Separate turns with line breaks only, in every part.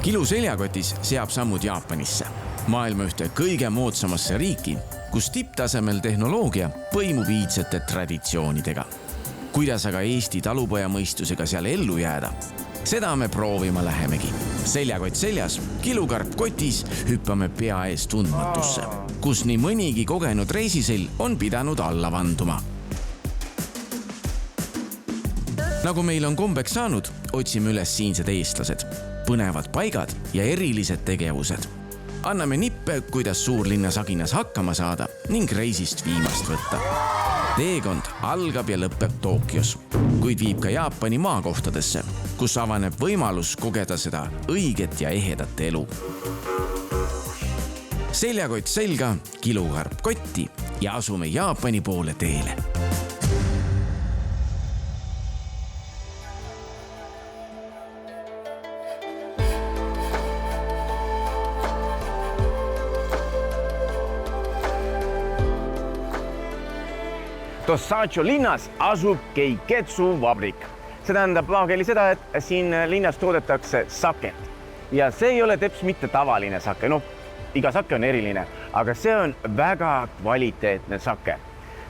Kilu seljakotis seab sammud Jaapanisse, maailma ühte kõige moodsamasse riiki, kus tipptasemel tehnoloogia põimub iidsete traditsioonidega. Kuidas aga Eesti talupoja mõistusega seal ellu jääda? Seda me proovima lähemegi. Seljakott seljas, kilukarp kotis hüppame pea ees tundmatusse, kus nii mõnigi kogenud reisisel on pidanud alla vanduma. Nagu meil on kombeks saanud, otsime üles siinsed eestlased, põnevad paigad ja erilised tegevused. Anname nippe, kuidas suurlinnas Aginas hakkama saada ning reisist viimast võtta. Teekond algab ja lõpeb Tokyos, kuid viib ka Jaapani maakohtadesse, kus avaneb võimalus kogeda seda õiget ja ehedat elu. Seljakott selga, kilukarp kotti ja asume Jaapani poole teele.
Tosacho linnas asub Keiketsu vabrik. See tähendab maakeli seda, et siin linnas toodetakse saket. Ja see ei ole teps mitte tavaline sake. Iga sake on eriline, aga see on väga kvaliteetne sake.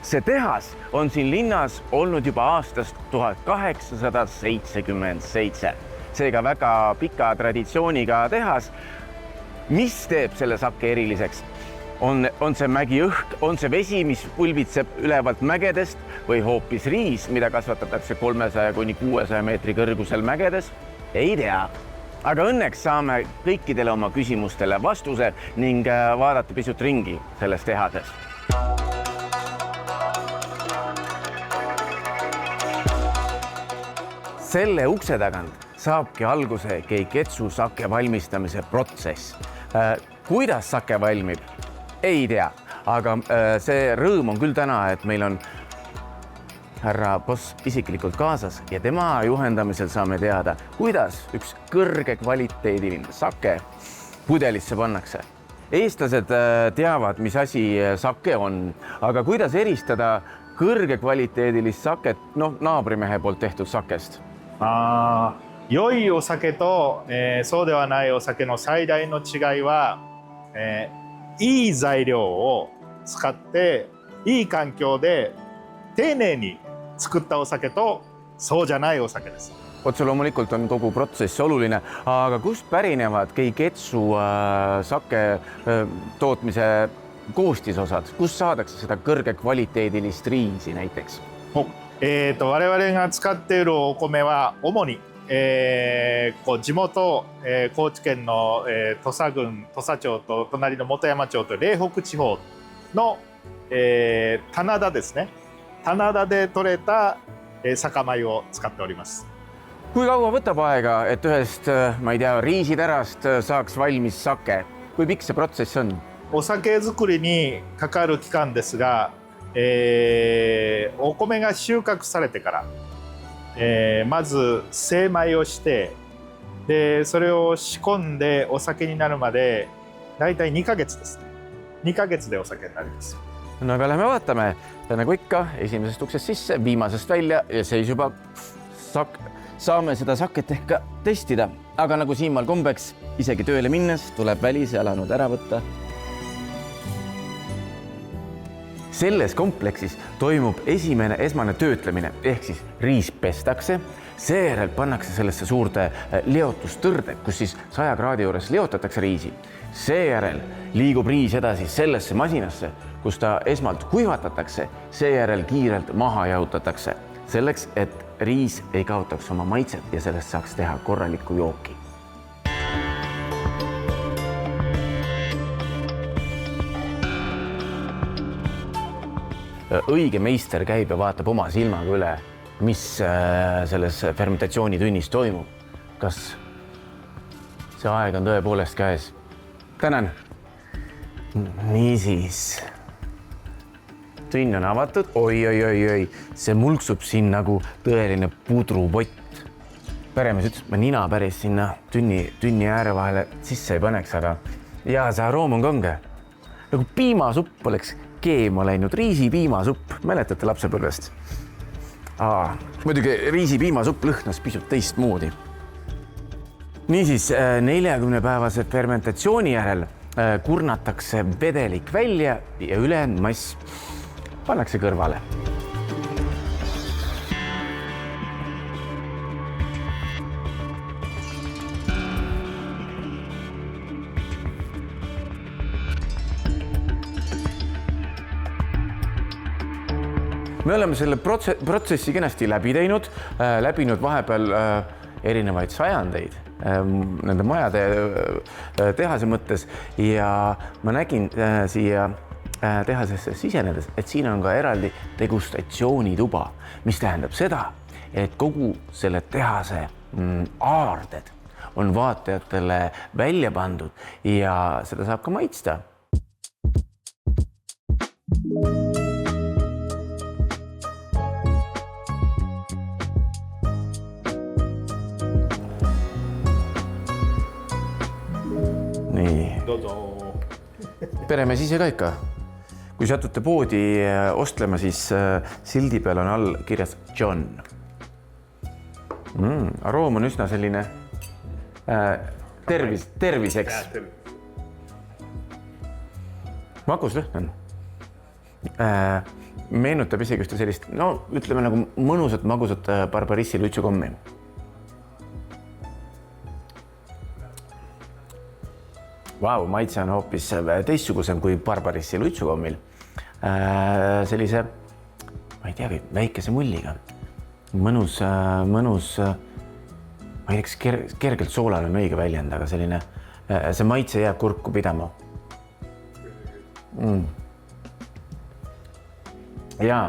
See tehas on siin linnas olnud juba aastast 1877. Seega väga pika traditsiooniga tehas. Mis teeb selle sake eriliseks? On see mägiõhk, on see vesi, mis pulbitseb ülevalt mägedest või hoopis riis, mida kasvatatakse 300–600 meetri kõrgusel mägedes? Ei tea. Aga õnneks saame kõikidele oma küsimustele vastuse ning vaadata pisut ringi selles tehases. Selle ukse tagant saabki alguse Keiketsu sake valmistamise protsess. Kuidas sake valmib? Ei tea, aga see rõõm on küll täna, et meil on härra boss isiklikult kaasas ja tema juhendamisel saame teada, kuidas üks kõrge kvaliteediline sake pudelisse pannakse. Eestlased teavad, mis asi sake on, aga kuidas eristada kõrge kvaliteedilist saket naabrimehe poolt tehtud sakest?
良いお酒と、そうではないお酒の最大の違いは、いい材料を使っていい環境で丁寧に作ったお酒とそうじゃないお酒です。
Otse loomulikult on kogu protsess oluline, aga kust pärinevad Keiketsu sake tootmise koostisosad? Kust saadakse seda kõrge kvaliteedilist riisi näiteks?
我々が使っているお米は主に地元、高知県の土佐郡土佐町と隣の本山町と嶺北地方の棚田ですね。棚田で採れた酒米を使っております。
Kui kaua võtab aega, et ühest, ma ei tea, riisiterast saaks valmis sake? Kui pikk see protsess on?
お酒作りにかかる期間ですが、お米が収穫されてから、まず精米をしてでそれを仕込んでお酒になるまでだいたい2ヶ月ですね。2ヶ月でお酒になります。
No aga lähme vaatame. Nagu ikka, esimesest uksest sisse, viimasest välja ja seis juba saame seda saket ehk testida. Aga nagu siinmaal kombeks, isegi tööle minnes tuleb välis ja alanud ära võtta. Selles kompleksis toimub esmane töötlemine, ehk siis riis pestakse, seejärel pannakse sellesse suurde leotustõrde, kus siis 100 kraadi juures leotatakse riisi. Seejärel liigub riis edasi sellesse masinasse, kus ta esmalt kuivatatakse, seejärel kiirelt maha jahutatakse, selleks, et riis ei kaotaks oma maitset ja sellest saaks teha korralikku jooki. Õige meister käib ja vaatab oma silmaga üle, mis selles fermentatsioonitünnis toimub. Kas see aeg on tõepoolest käes? Tänan! Niisiis. Tünn on avatud. Oi. See mulksub siin nagu tõeline pudrupott. Peremees ütles, et ma nina päris sinna tünni ääre vahele sisse ei paneks, aga ja see aroom on kange. Nagu piimasupp oleks keema läinud, riisipiimasupp. Mäletate lapsepõlvest? Muidugi riisipiimasupp lõhnas pisut teistmoodi. Niisiis 40-päevase fermentatsiooni järel kurnatakse vedelik välja ja ülejäänud mass pannakse kõrvale. Me oleme selle protsessi kenasti läbi teinud, läbinud vahepeal erinevaid sajandeid nende majade tehase mõttes ja ma nägin siia tehasesse sisenedes, et siin on ka eraldi degustatsioonituba, mis tähendab seda, et kogu selle tehase aarded on vaatajatele välja pandud ja seda saab ka maitsta. Peremees ise ka ikka. Kui satute poodi ostlema, siis sildi peal on all kirjas John. Aroom on üsna selline terviseks. Magus lõhn on. Meenutab isegi ühte sellist, ütleme nagu mõnusat magusat barbarissi luitsukommi. Vau, maitse on hoopis teistsugusem kui barbarissi luitsukommil. Sellise, ma ei teagi, väikese mulliga. Mõnus, ma ei tea, kas kergelt soolal on õige väljend, aga selline, see maitse jääb kurku pidama. Ja.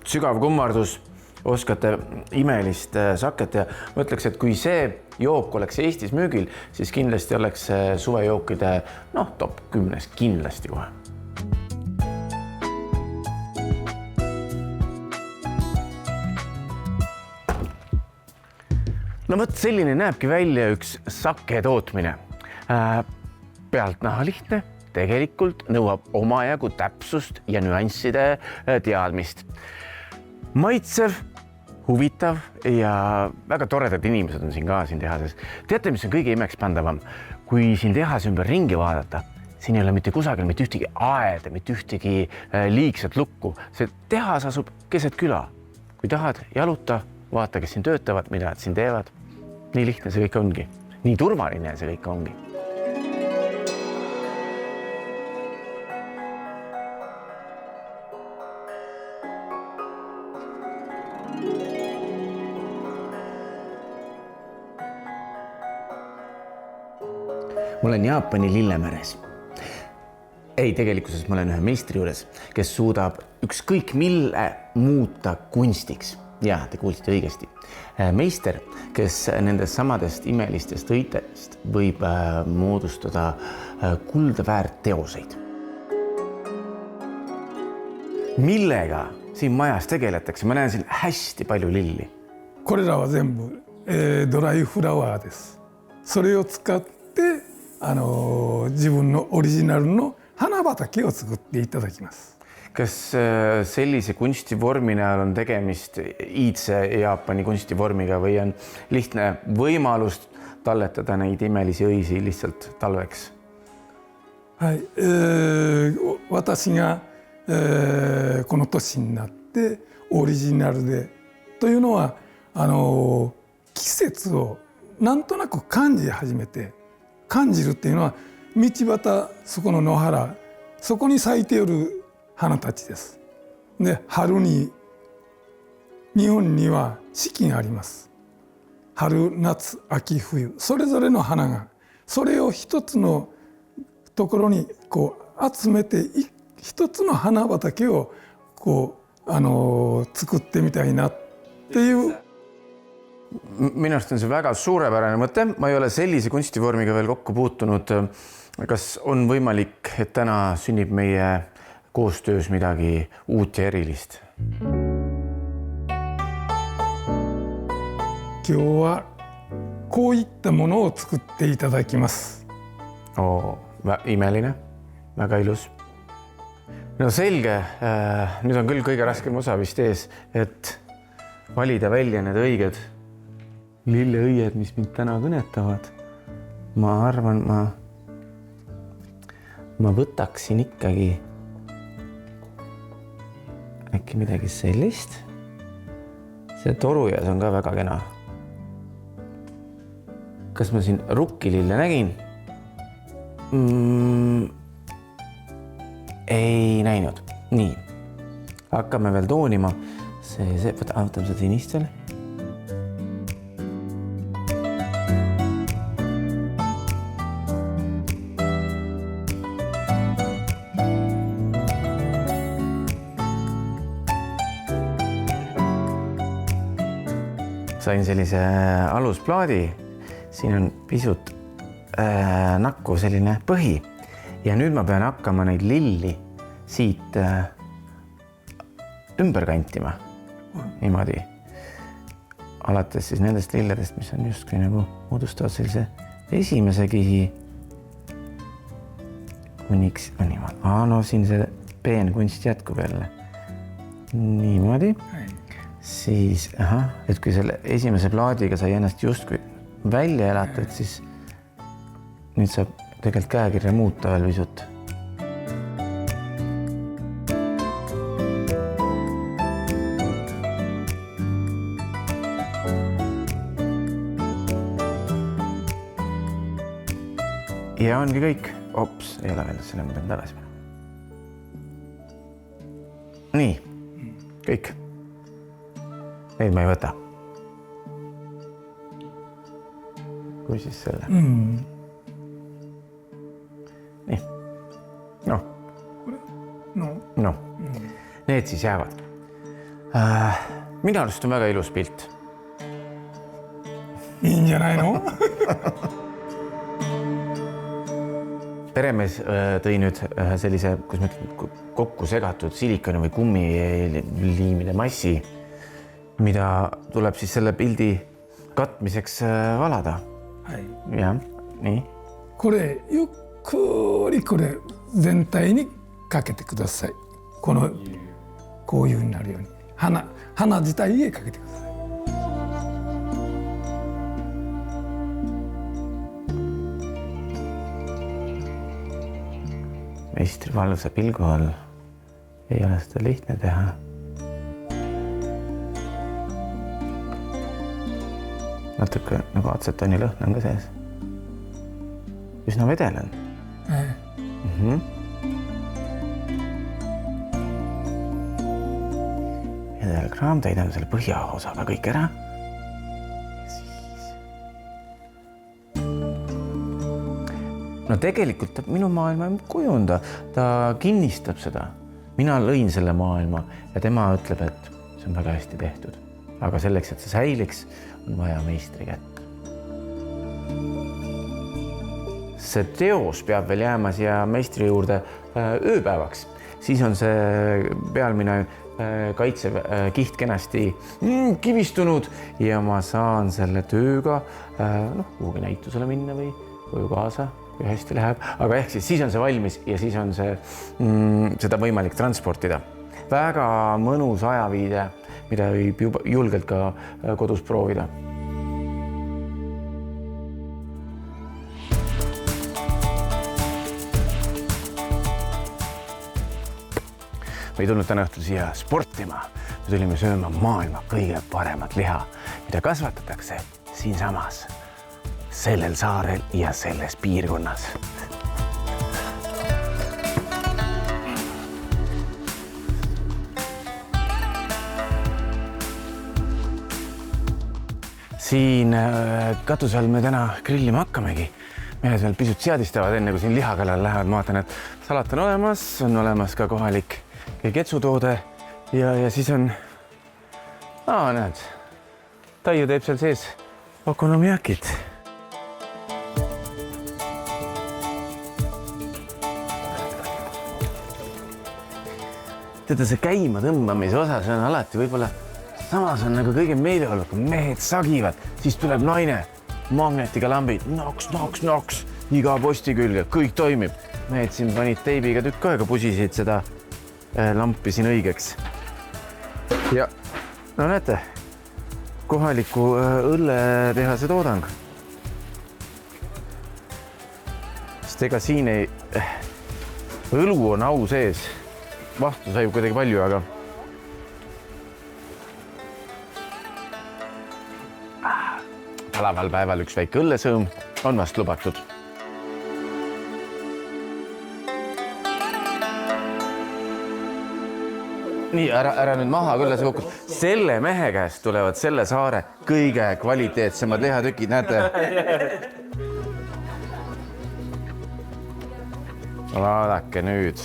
Sügav kummardus. Oskate imelist saket ja mõtleks, et kui see jook oleks Eestis müügil, siis kindlasti oleks suvejookide top 10 kindlasti kohe. Võt selline näebki välja üks sake tootmine. Pealtnäha lihtne, tegelikult nõuab omajagu täpsust ja nüansside teadmist. Maitsev, huvitav ja väga toredad inimesed on siin tehases. Teate, mis on kõige imekspandavam? Kui siin tehase ümber ringi vaadata, siin ei ole mitte kusagil mitte ühtegi aeda, mitte ühtegi liigset lukku. See tehas asub keset küla. Kui tahad, jaluta, vaata, kes siin töötavad, mida nad siin teevad. Nii lihtne see kõik ongi. Nii turvaline see kõik ongi. Ma olen Jaapani Lillemeres. Ei, tegelikkuses ma olen ühe meistri juures, kes suudab ükskõik mille muuta kunstiks. Ja, te kuulsite õigesti. Meister, kes nendest samadest imelistest õitest võib moodustada kulda väärt teoseid. Millega siin majas tegeletakse? Ma näen siin hästi palju lilli.
これらは全部ドライフラワーです。それを使って自分のオリジナルの花畑を作っていただきます。
Kas sellise kunstivormi näol on tegemist iidse Jaapani kunstivormiga või on lihtne võimalus talletada neid imelisi õisi lihtsalt talveks?
はい、私が、この年になってオリジナルでというのは季節をなんとなく感じ始めて感じるっていうのは道端そこの野原そこに咲いている花たちです。で、春に日本には四季があります。春、夏、秋、冬それぞれの花がそれを一つのところにこう集めて一つの花畑をこう作ってみたいなっていう。
Minu arust on see väga suurepärane mõte. Ma ei ole sellise kunstivormiga veel kokku puutunud. Kas on võimalik, et täna sünnib meie koostöös midagi uut ja erilist?
今日はこういったものを作っていただきます。
Imeline, väga ilus. No selge, nüüd on küll kõige raskem osa vist ees, et valida välja need õiged lilleõied, mis mind täna kõnetavad. Ma arvan, ma võtaksin ikkagi äkki midagi sellist. See torujas on ka väga kena. Kas ma siin rukkilille nägin? Ei näinud. Nii. Hakkame veel toonima. Võtame seda sinist veel. Sain sellise alusplaadi. Siin on pisut nakku selline põhi ja nüüd ma pean hakkama neid lilli siit ümber kantima. Niimoodi. Alates siis nendest lilledest, mis on justkui nagu moodustavad sellise esimese kihi. Kuniks on niimoodi. No siin see peenkunst jätkub jälle. Niimoodi. Siis, et kui selle esimese plaadiga sai ennast justkui välja elatud, siis nüüd saab tegelikult käekirja muuta veel pisut. Ja ongi kõik. Ops, ei ole veel, selle ma pean tagasi panema. Nii, kõik. Neid ma ei võta. Kui siis selle. Nii. No. Need siis jäävad. Minu arust on väga ilus pilt.
Nii ja näin.
Peremees tõi nüüd sellise, kus ma ütlen, kokku segatud silikoni või kummiliimide massi, mida tuleb siis selle pildi katmiseks valada. Ja, nii.
これゆっくりこれ全体にかけてください。こういう風になるように。花自体へかけてください。
Meistri valusa pilgu all ei ole seda lihtne teha. Natuke nagu atsetooni lõhn on ka sees. Üsna vedel on. Vedelkraam, täidame selle põhjaosaga kõik ära. No tegelikult ta minu maailma ei kujunda. Ta kinnistab seda. Mina lõin selle maailma ja tema ütleb, et see on väga hästi tehtud. Aga selleks, et see säiliks, on vaja meistri kätt. See teos peab veel jääma siia meistri juurde ööpäevaks. Siis on see pealmine kaitsev kiht kenasti kivistunud ja ma saan selle tööga kuhugi näitusele minna või koju kaasa, kui hästi läheb. Aga ehk siis on see valmis ja siis on seda võimalik transportida. Väga mõnus ajaviide, mida võib juba julgelt ka kodus proovida. Me ei tulnud täna õhtul siia sportima. Me tulime sööma maailma kõige paremat liha, mida kasvatatakse siinsamas, sellel saarel ja selles piirkonnas. Siin katuse all me täna grillima hakkamegi. Mehed veel pisut seadistavad enne, kui siin liha kallale lähevad. Ma vaatan, et salat on olemas ka kohalik ketsutoode ja siis on, näed, Taiu teeb seal sees okonomiyakit. Teada see käima tõmbamise osa, see on alati võib-olla samas on nagu kõige meeleolukam. Mehed sagivad, siis tuleb naine, magnetiga lambid, noks, iga posti külge, kõik toimib. Mehed siin panid teibiga tükk aega, pusisid seda lampi siin õigeks. Ja no näete, kohaliku õlletehase toodang. Sest ega siin ei... Õlu on au sees. Vastu sai ju kuidagi palju, aga... Palaval päeval üks väike õllesõõm on vast lubatud. Nii, ära nüüd maha küll see kokku. Selle mehe käest tulevad selle saare kõige kvaliteetsemad lihatükid, näete? Vaadake nüüd.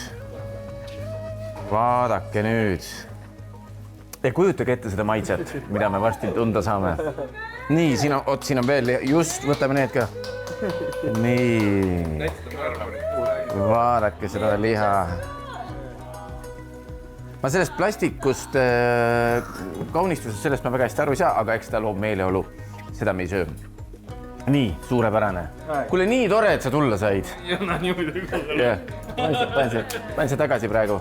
Vaadake nüüd. Ja kujutage ette seda maitset, mida me varsti tunda saame. Nii, siin on veel, just võtame need ka. Nii. Vaadake seda liha. Ma sellest plastikust, kaunistusest, sellest ma väga hästi aru ei saa, aga eks ta loob meeleolu. Seda me ei söö. Nii, suurepärane. Kuule, nii tore, et sa tulla said. Panen see tagasi praegu.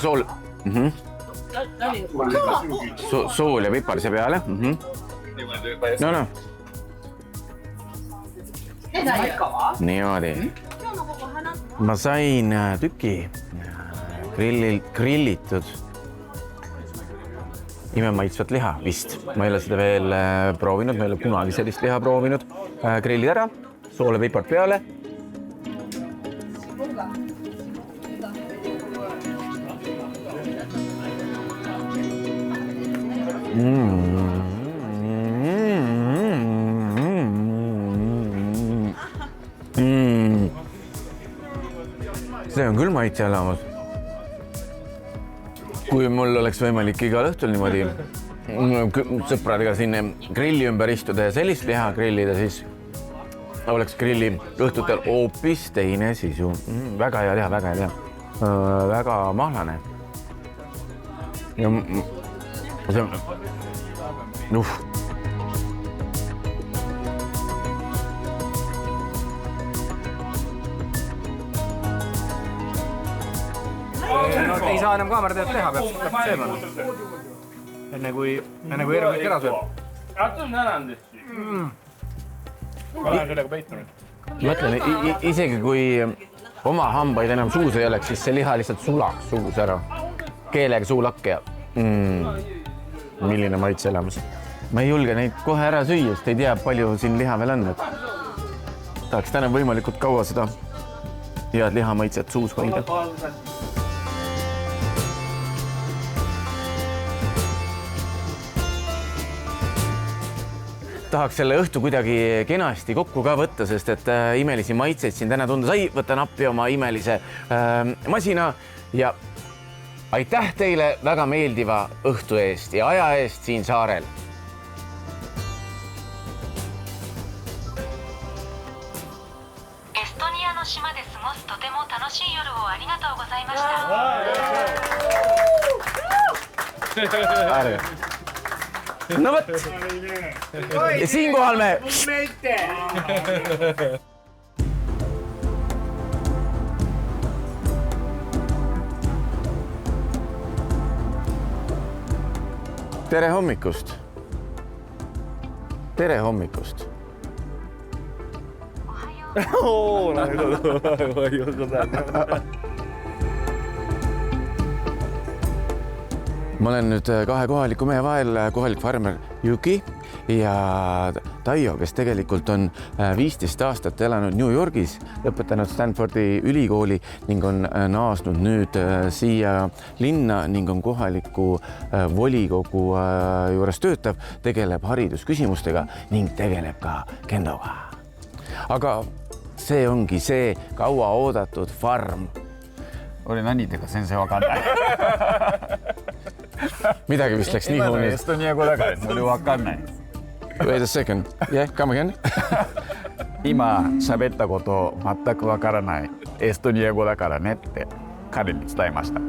Sool. Sool ja pipar siia peale. No. Niimoodi. Ma sain tüki grillitud imemaitsvat liha vist. Ma ei ole seda veel proovinud, ma ei ole kunagi sellist liha proovinud. Grillid ära, sool ja pipart peale. See on küll maitse elamus. Kui mul oleks võimalik igal õhtul niimoodi sõpradega siin grilli ümber istuda ja sellist liha grillida, siis oleks grilli õhtutel hoopis teine sisu. Väga hea liha, väga hea liha. Väga mahlane. Ja see on...
No, ei saa enam kaameratööd teha, peab sööma. Enne kui järgmine ära sööb. Ma olen sellega peitunud.
Mõtlen, isegi kui oma hambaid enam suus ei oleks, siis see liha lihtsalt sulaks suus ära. Keelega suulakke ja... Milline maitse elamus. Ma ei julge neid kohe ära süüa, sest ei tea, palju siin liha veel on. Tahaks täna võimalikult kaua seda head lihamaitset suus hoida. Tahaks selle õhtu kuidagi kenasti kokku ka võtta, sest et imelisi maitseid siin täna tunda sai. Võtan appi oma imelise masina ja aitäh teile väga meeldiva õhtu eest ja aja eest siin saarel. Estonia no shima de sugosu totemo tanoshii yoru o arigatou gozaimashita. No võt! Ja siinkohal me... Tere hommikust! Tere hommikust! Ma olen nüüd kahe kohaliku mehe vahel, kohalik farmer Yuki ja Taio, kes tegelikult on 15 aastat elanud New Yorgis, lõpetanud Stanfordi ülikooli ning on naasnud nüüd siia linna ning on kohaliku volikogu juures töötav, tegeleb haridusküsimustega ning tegeleb ka kendoga. Aga see ongi see kaua oodatud farm.
Oli nanitega sensei wakanai.
Midagi vist läks nii huuni.
Estonia kodakai, oli wakanai.
Wait a second. Yeah, come again.
Ima sabetta koto mattaku wakaranai. Estonia kodakara nette. 彼に伝えました。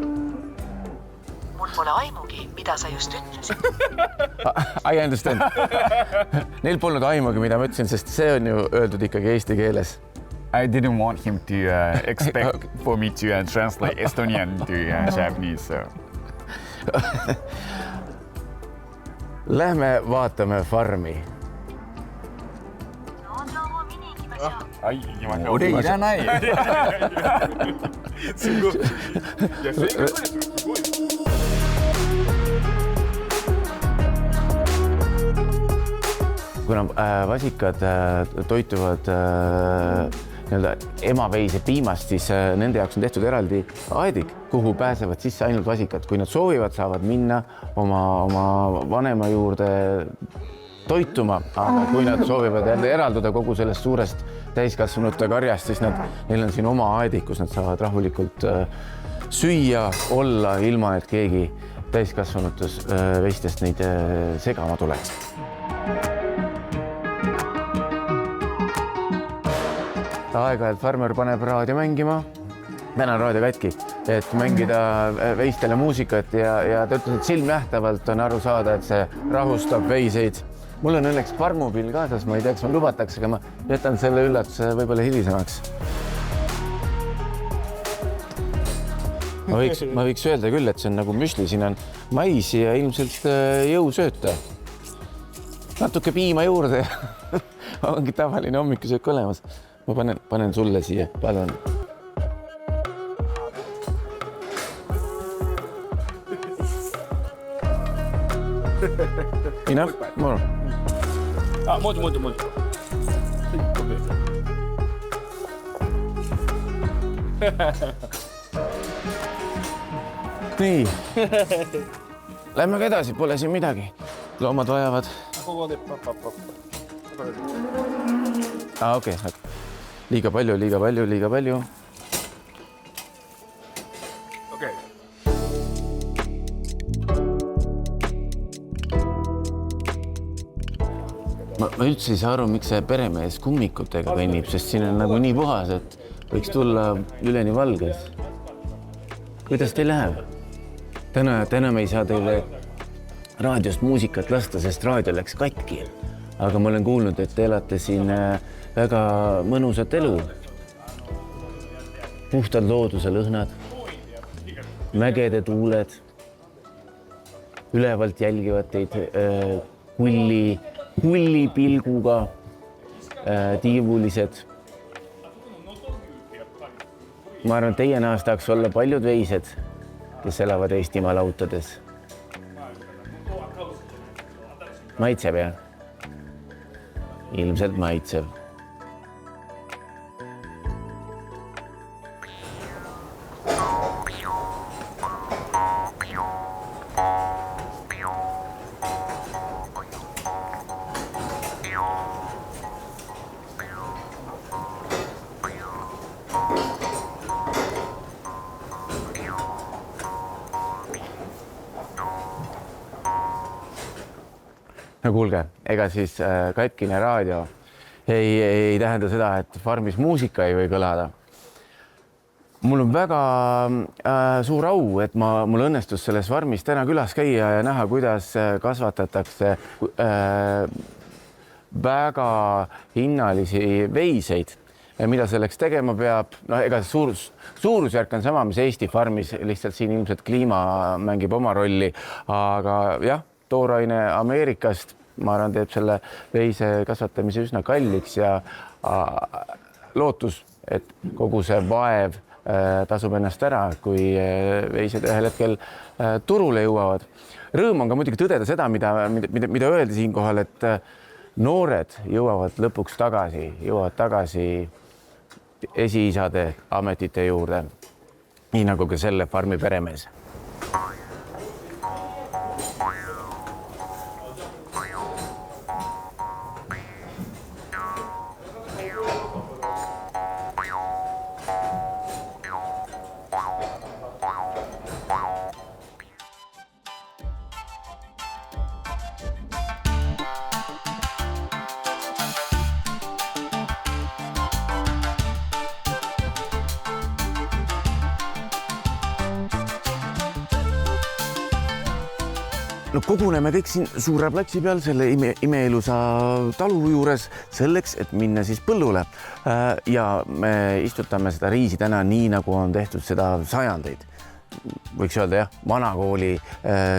mul pole aimugi, mida sa just ütlesid.
I understand. Neil polnud aimugi, mida ma ütlesin, sest see on ju öeldud ikkagi eesti keeles.
I didn't want him to expect for me to translate Estonian to Japanese. So.
Lähme vaatame farmi.
はい、行きましょう。俺いらない。すごい。いや、正確にすごい。
Kuna vasikad toituvad nii-öelda emaveise piimast, siis nende jaoks on tehtud eraldi aedik, kuhu pääsevad sisse ainult vasikad. Kui nad soovivad, saavad minna oma vanema juurde toituma, aga kui nad soovivad eralduda kogu sellest suurest täiskasvanute karjast, siis neil on siin oma aedik, kus nad saavad rahulikult süüa, olla ilma, et keegi täiskasvanutus veistest neid segama tuleks. Aeg-ajalt farmer paneb raadio mängima. Täna on raadio katki, et mängida veistele muusikat ja ta ütles, et silmnähtavalt on aru saada, et see rahustab veiseid. Mul on õnneks farmupill kaasas, ma ei tea, kas ma lubatakse, aga ma jätan selle üllatuse võib-olla hilisemaks. Ma võiks öelda küll, et see on nagu müsli, siin on maisi ja ilmselt jõusööta. Natuke piima juurde ja ongi tavaline hommikusöök olemas. Ma panen sulle siia, palun. Enough? More?
Muidu.
Nii. Lähme ka edasi, pole siin midagi. Loomad vajavad. Okei. Liiga palju.
Okei.
Ma üldse ei saa aru, miks see peremees kummikutega kõnnib, sest siin on nagu nii puhas, et võiks tulla üleni valges. Kuidas teil läheb? Täna me ei saa teile raadiost muusikat lasta, sest raadio läks katki. Aga ma olen kuulnud, et te elate siin väga mõnusat elu. Puhtad looduse lõhnad, mägede tuuled, ülevalt jälgivad teid kulli pilguga tiivulised. Ma arvan, teie näos tahaks olla paljud veised, kes elavad Eestimaa lautades. Maitseb, jah? Ilmselt maitseb. No kuulge, ega siis katkine raadio ei tähenda seda, et farmis muusika ei või kõlada. Mul on väga suur au, et mul õnnestus selles farmis täna külas käia ja näha, kuidas kasvatatakse väga hinnalisi veiseid. Mida selleks tegema peab? No ega suurusjärk on sama, mis Eesti farmis, lihtsalt siin ilmselt kliima mängib oma rolli, aga jah, tooraine Ameerikast, ma arvan, teeb selle veise kasvatamise üsna kalliks ja lootus, et kogu see vaev tasub ennast ära, kui veised ühel hetkel turule jõuavad. Rõõm on ka muidugi tõdeda seda, mida öeldi siinkohal, et noored jõuavad lõpuks tagasi esiisade ametite juurde, nii nagu ka selle farmi peremees. no koguneme kõik siin suure platsi peal selle imeelusa talu juures selleks, et minna siis põllule. Ja me istutame seda riisi täna nii, nagu on tehtud seda sajandeid. Võiks öelda jah, vanakooli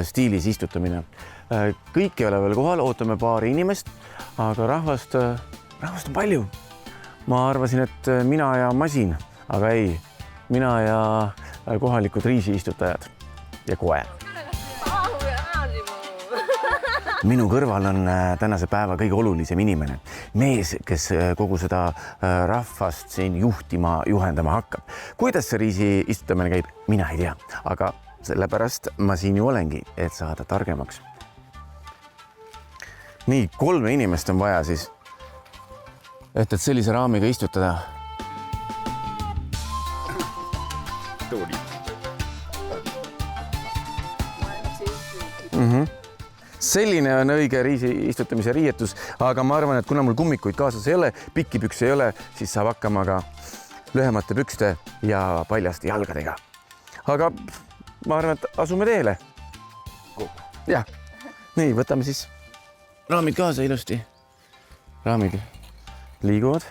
stiilis istutamine. Kõik ei ole veel kohal, ootame paari inimest, aga rahvast on palju. Ma arvasin, et mina ja masin, aga ei, mina ja kohalikud riisiistutajad ja koer. Minu kõrval on tänase päeva kõige olulisem inimene. Mees, kes kogu seda rahvast siin juhendama hakkab. Kuidas see riisi istutamine käib, mina ei tea, aga sellepärast ma siin ju olengi, et saada targemaks. Nii, 3 inimest on vaja siis, et sellise raamiga istutada. Selline on õige riisi istutamise riietus, aga ma arvan, et kuna mul kummikuid kaasas ei ole, pikki pükse ei ole, siis saab hakkama ka lühemate pükste ja paljaste jalgadega. Aga ma arvan, et asume teele. Jah, nii, võtame siis raamid kaasa ilusti. Raamid liiguvad,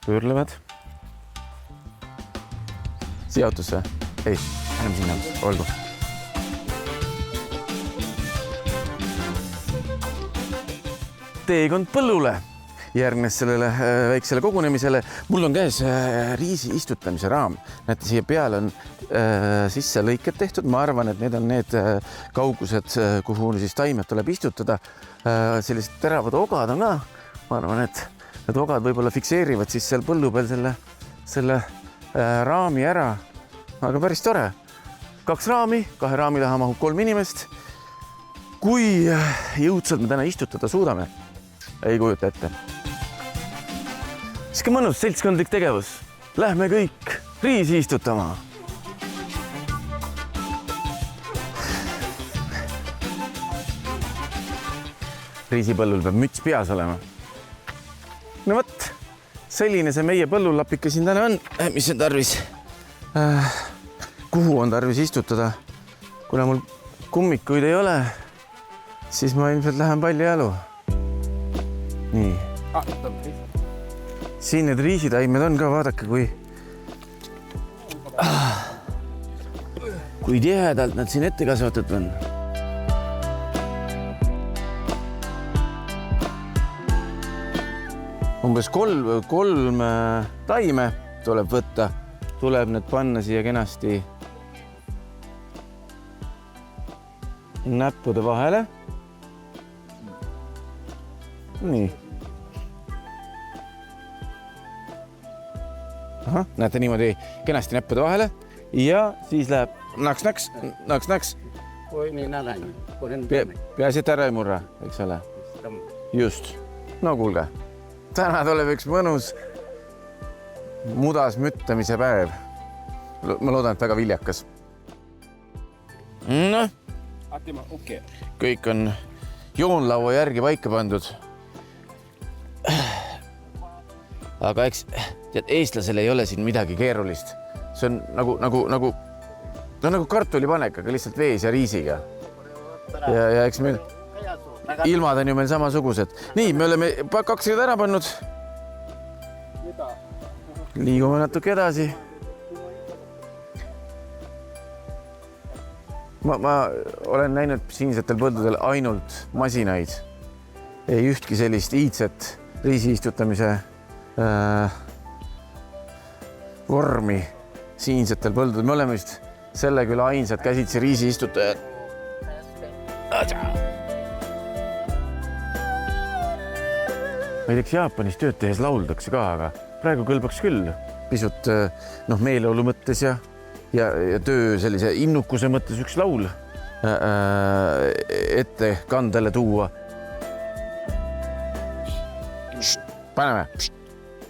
pöörlevad. Siia autosse? Ei, ärme sinna, olgu. Teekond põllule järgnes sellele väiksele kogunemisele. Mul on käes riisi istutamise raam. Näete, siia peale on sisse lõiked tehtud. Ma arvan, et need on need kaugused, kuhu siis taimed tuleb istutada. Sellised teravad ogad on ka. Ma arvan, et need ogad võib-olla fikseerivad siis seal põllu peal selle raami ära. Aga päris tore. 2 raami, 2 raami taha mahub 3 inimest. Kui jõudsalt me täna istutada suudame? Ei kujuta ette. Siske mõnus seltskondlik tegevus. Lähme kõik riisi istutama. Riisipõllul peab müts peas olema. No võt, selline see meie põllulapike siin täna on. Mis on tarvis? Kuhu on tarvis istutada? Kuna mul kummikuid ei ole, siis ma ilmselt lähen palli jalu. Nii. Siin need riisitaimed on ka, vaadake, kui tihedalt nad siin ette kasvatud on. Umbes 3 taime tuleb võtta, tuleb need panna siia kenasti näppude vahele. Nii. Aha, näete niimoodi kenasti näppude vahele ja siis läheb naks. Peaasi, et ära ei murra, eks ole? Just. No kuulge, täna tuleb üks mõnus mudas müttamise päev. Ma loodan, et väga viljakas. No, kõik on joonlaua järgi paika pandud. Aga eks eestlasel ei ole siin midagi keerulist. See on nagu kartulipanek, aga lihtsalt vees ja riisiga. Ja eks meil ilmad on ju meil samasugused. Nii, me oleme 2 rida ära pannud. Liigume natuke edasi. Ma olen näinud siinsetel põldudel ainult masinaid. Ei ühtki sellist iidset riisi istutamise vormi siinsetel põldudel. Me oleme vist selle küla ainsad käsitsi riisi istutajad. Ma ei teaks, Jaapanis tööd tehes lauldakse ka, aga praegu kõlbaks küll pisut meeleolu mõttes ja töö sellise innukuse mõttes üks laul ette kandele tuua. Paneme.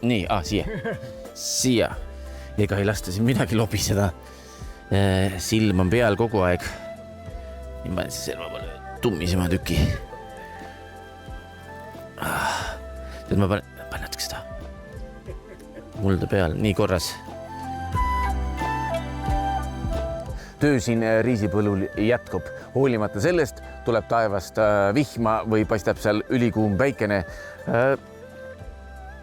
Nii, siia. Ega ei lasta siin midagi lobiseda. Silm on peal kogu aeg. Nii panen siis selva palju tummisema tüki. Tead, ma panen natuke seda mulda peal, nii korras. Töö siin riisipõllul jätkub. Hoolimata sellest, tuleb taevast vihma või paistab seal ülikuum päikene.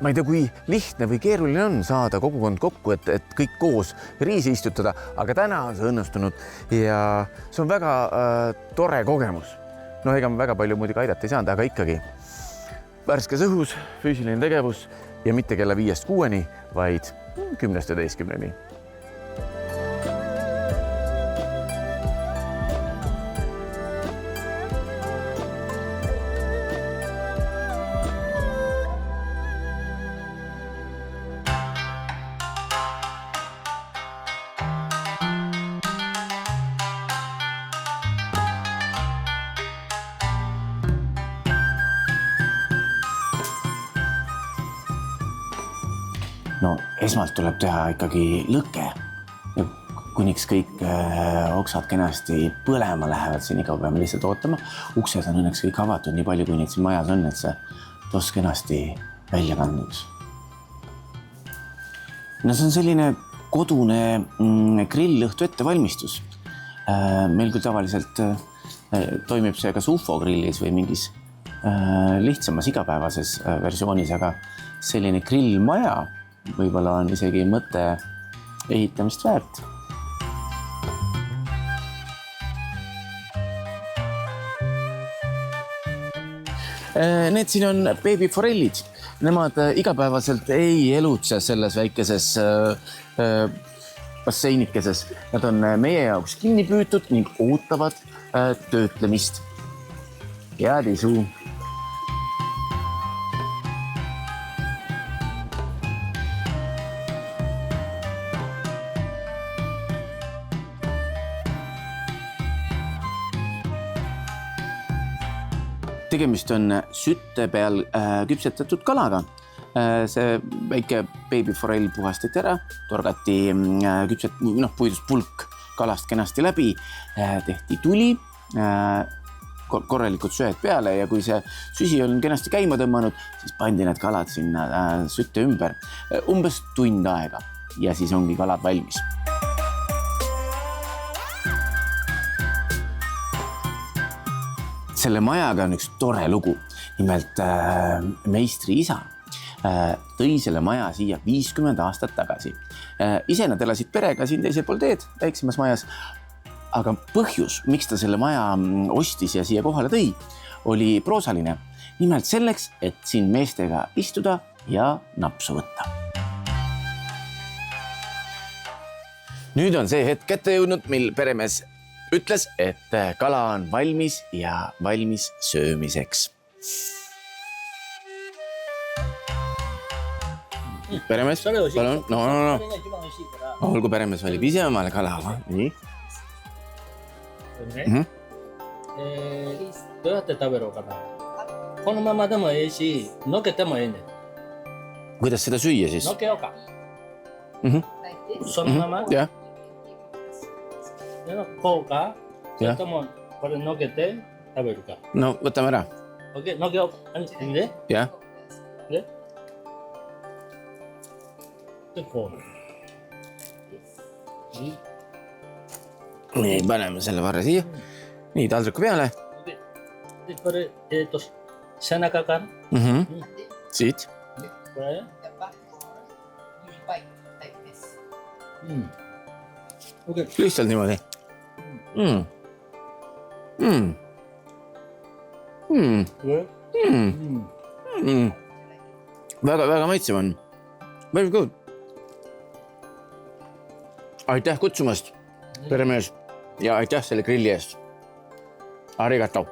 Ma ei tea, kui lihtne või keeruline on saada kogukond kokku, et kõik koos riisi istutada, aga täna on see õnnestunud ja see on väga tore kogemus. No ega ma väga palju muidugi aidata ei saanud, aga ikkagi värskes õhus, füüsiline tegevus ja mitte kella 5-6, vaid 10-10. No esmalt tuleb teha ikkagi lõke. Ja kuniks kõik oksad kenasti põlema lähevad, siin iga peame lihtsalt ootama. Uksed on õnneks kõik avatud nii palju, kui neid siin majas on, et see toss kenasti välja kanduks. No see on selline kodune grillõhtu ettevalmistus. Meil küll tavaliselt toimib see kas UFO grillis või mingis lihtsamas igapäevases versioonis, aga selline grillmaja võib-olla on isegi mõte ehitamist väärt. Need siin on beebiforellid. Nemad igapäevaselt ei elutse selles väikeses basseinikeses. Nad on meie jaoks kinni püütud ning ootavad töötlemist. Head isu! Tegemist on sütte peal küpsetatud kalaga. See väike beebiforell puhastati ära, torgati puidust pulk kalast kenasti läbi, tehti tuli, korralikud söed peale ja kui see süsi on kenasti käima tõmmanud, siis pandi need kalad sinna sütte ümber umbes tund aega ja siis ongi kalad valmis. Selle majaga on üks tore lugu. Nimelt meistri isa tõi selle maja siia 50 aastat tagasi. Ise nad elasid perega siin teisel pool teed, väiksemas majas. Aga põhjus, miks ta selle maja ostis ja siia kohale tõi, oli proosaline. Nimelt selleks, et siin meestega istuda ja napsu võtta. Nüüd on see hetk kätte jõudnud, mil peremees ütles, et kala on valmis ja valmis söömiseks. Peremees, palun. No. Olgu peremees valib ise omale kala. Nii.
どうやって食べろうかな。このままでもいいし、のけてもいいね。
Kuidas seda süüa siis?
のけようか。そのまま
Jah.
こうかそれともこれのけて食べるか
No, võtame ära.
Okei, noけようか。で
Jah.
で、こう。
Nii, paneme selle varre siia. Nii, taldriku peale.
で、これ、背中から。
Siit.
これ
Lihtsalt niimoodi. Väga maitsev on. Very good. Aitäh kutsumast, peremees. Ja aitäh selle grilli eest. Arigato.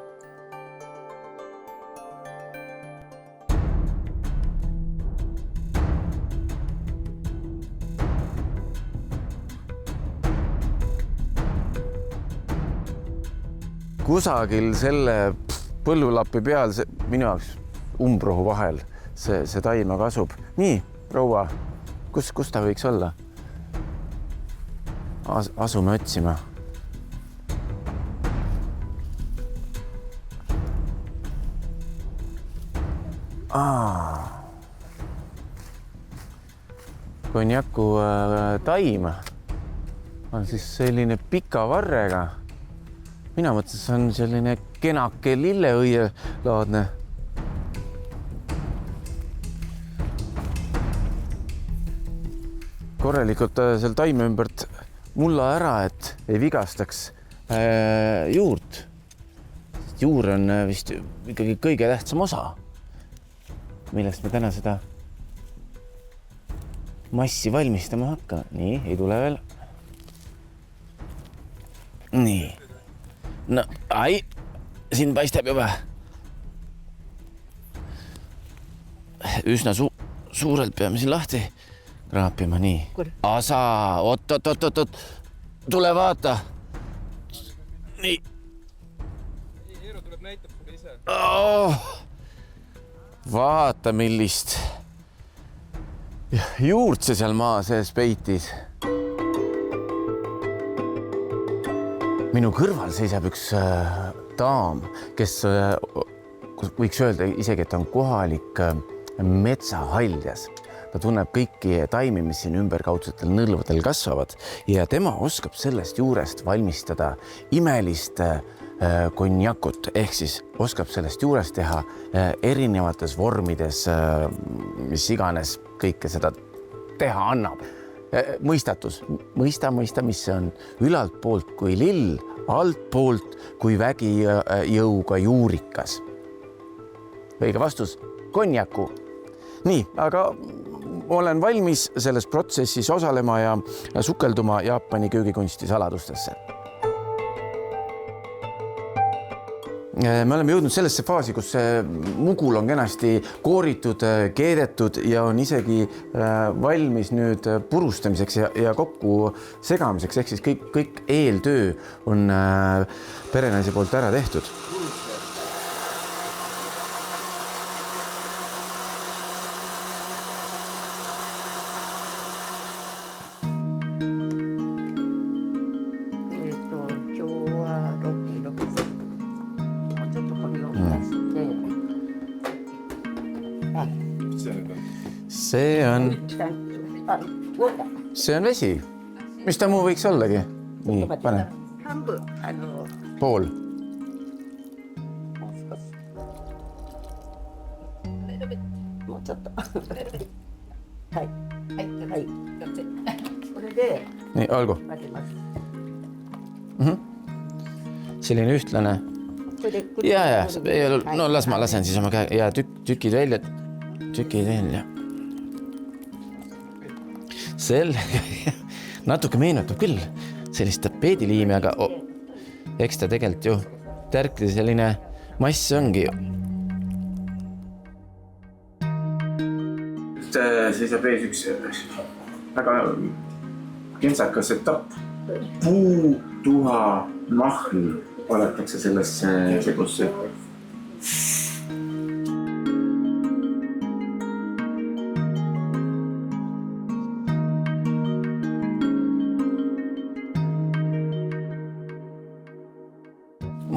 Kusagil selle põllulapi peal, minu jaoks umbrohu vahel, see taima kasub. Nii, proua, kus ta võiks olla? Asume otsima. Konjaku taima on siis selline pika varrega. Mina mõtlen, see on selline kenake lilleõie laadne. Korralikult seal taime ümbert mulla ära, et ei vigastaks juurt. Juur on vist ikkagi kõige tähtsam osa, millest me täna seda massi valmistama hakka. Nii, ei tule veel. Nii. No, siin paistab juba. Üsna suurelt peame siin lahti raapima, nii. Asa, oot. Tule vaata. Nii.
Eero tuleb näitab sulle ise.
Vaata, millist juurt see seal maa sees peitis. Minu kõrval seisab üks daam, kes võiks öelda isegi, et on kohalik metsahaljas. Ta tunneb kõiki taimi, mis siin ümberkaudsetel nõlvadel kasvavad ja tema oskab sellest juurest valmistada imelist konjakut, ehk siis oskab sellest juurest teha erinevates vormides, mis iganes kõike seda teha annab. Mõistatus, mõista, mis see on ülalt poolt kui lill, alt poolt kui vägijõuga juurikas. Õige vastus, konjaku. Nii, aga olen valmis selles protsessis osalema ja sukelduma Jaapani köögikunsti saladustesse. Me oleme jõudnud sellesse faasi, kus see mugul on kenasti kooritud, keedetud ja on isegi valmis nüüd purustamiseks ja kokku segamiseks. Ehk siis kõik eeltöö on perenaise poolt ära tehtud. See on vesi. Mis ta muu võiks ollagi? Nii, pane. Pool. Nii, olgu. Selline ühtlane. Ja, no las ma lasen siis oma käe ja tükid välja. Natuke meenutab küll sellist tapeediliimi, aga eks ta tegelikult ju tärkli selline mass ongi. Seisab ees üks väga kentsakas etapp. Puutuha mahl valetakse sellesse segusse.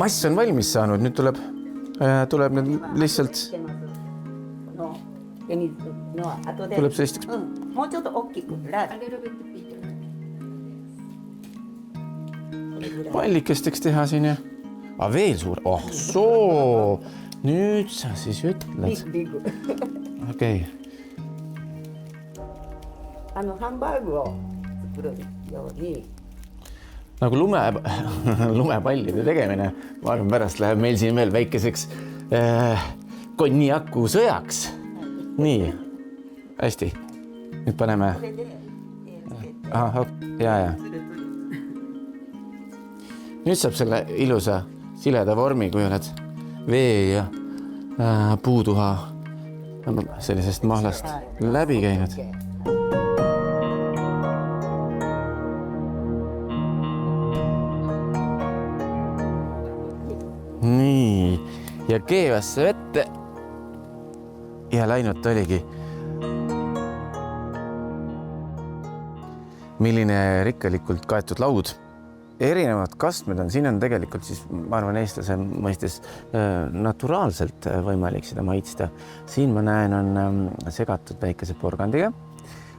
Mass on valmis saanud, nüüd tuleb nüüd lihtsalt tuleb sellisteks pallikesteks teha siin ja veel suur, soo, nüüd sa siis ütled. Okei. Nagu lumepallide tegemine, ma arvan, pärast läheb meil siin veel väikeseks konjaku sõjaks. Nii, hästi. Nüüd paneme. Ja. Nüüd saab selle ilusa sileda vormi, kui oled vee ja puutuha sellisest mahlast läbi käinud. Nii, ja keevasse vette ja läinud oligi. Milline rikkalikult kaetud laud. Erinevad kastmed on, siin on tegelikult siis, ma arvan, eestlase mõistes naturaalselt võimalik seda maitsta. Siin ma näen, on segatud väikese porgandiga.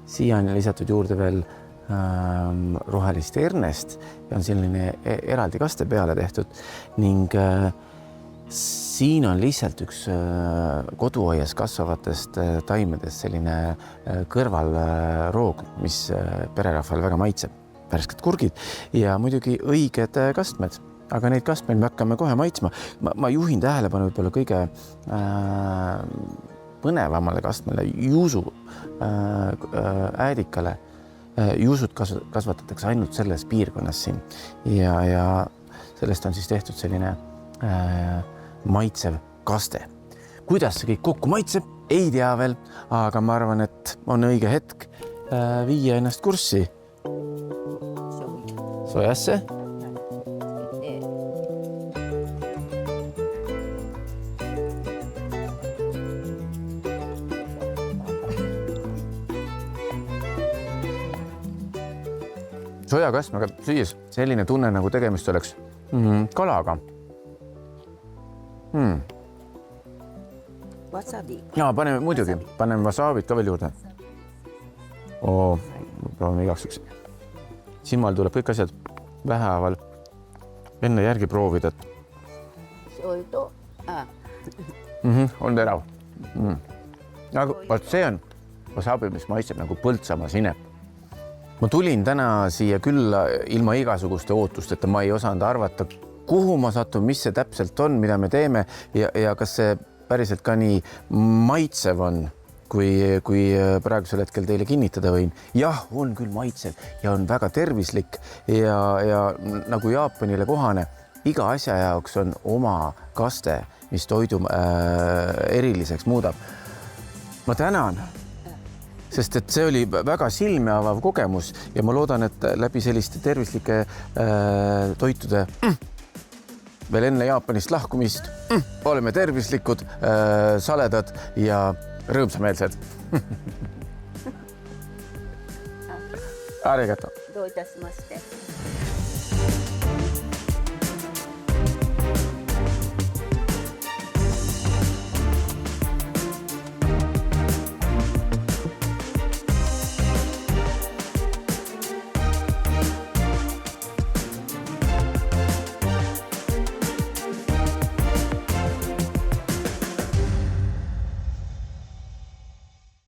Siia on lisatud juurde veel rohelist ernest ja on selline eraldi kaste peale tehtud ning siin on lihtsalt üks koduaias kasvavatest taimedest selline kõrvalroog, mis pererahval väga maitseb. Värsked kurgid ja muidugi õiged kastmed, aga neid kastmeid me hakkame kohe maitsma. Ma juhin tähelepanu võib-olla kõige põnevamale kastmele, juusu äädikale. Juusud kasvatatakse ainult selles piirkonnas siin ja sellest on siis tehtud selline maitsev kaste. Kuidas see kõik kokku maitseb, ei tea veel, aga ma arvan, et on õige hetk viia ennast kurssi sojasse. Sojakastmega süües selline tunne, nagu tegemist oleks kalaga.
Wasabi.
Ja, paneme wasabit ka veel juurde. Proovime igaks üks. Silmal tuleb kõik asjad vähehaaval enne järgi proovida. On terav. Aga see on wasabi, mis maitseb nagu Põltsamaa sinep. Ma tulin täna siia külla ilma igasuguste ootusteta, ma ei osanud arvata, kuhu ma satun, mis see täpselt on, mida me teeme ja kas see päriselt ka nii maitsev on, kui praegusel hetkel teile kinnitada võin. Jah, on küll maitsev ja on väga tervislik ja nagu Jaapanile kohane, iga asja jaoks on oma kaste, mis toidu eriliseks muudab. Ma tänan, sest et see oli väga silme avav kogemus ja ma loodan, et läbi selliste tervislike toitude veel enne Jaapanist lahkumist oleme tervislikud, saledad ja rõõmsameelsed. Arigato.
どういたしまして。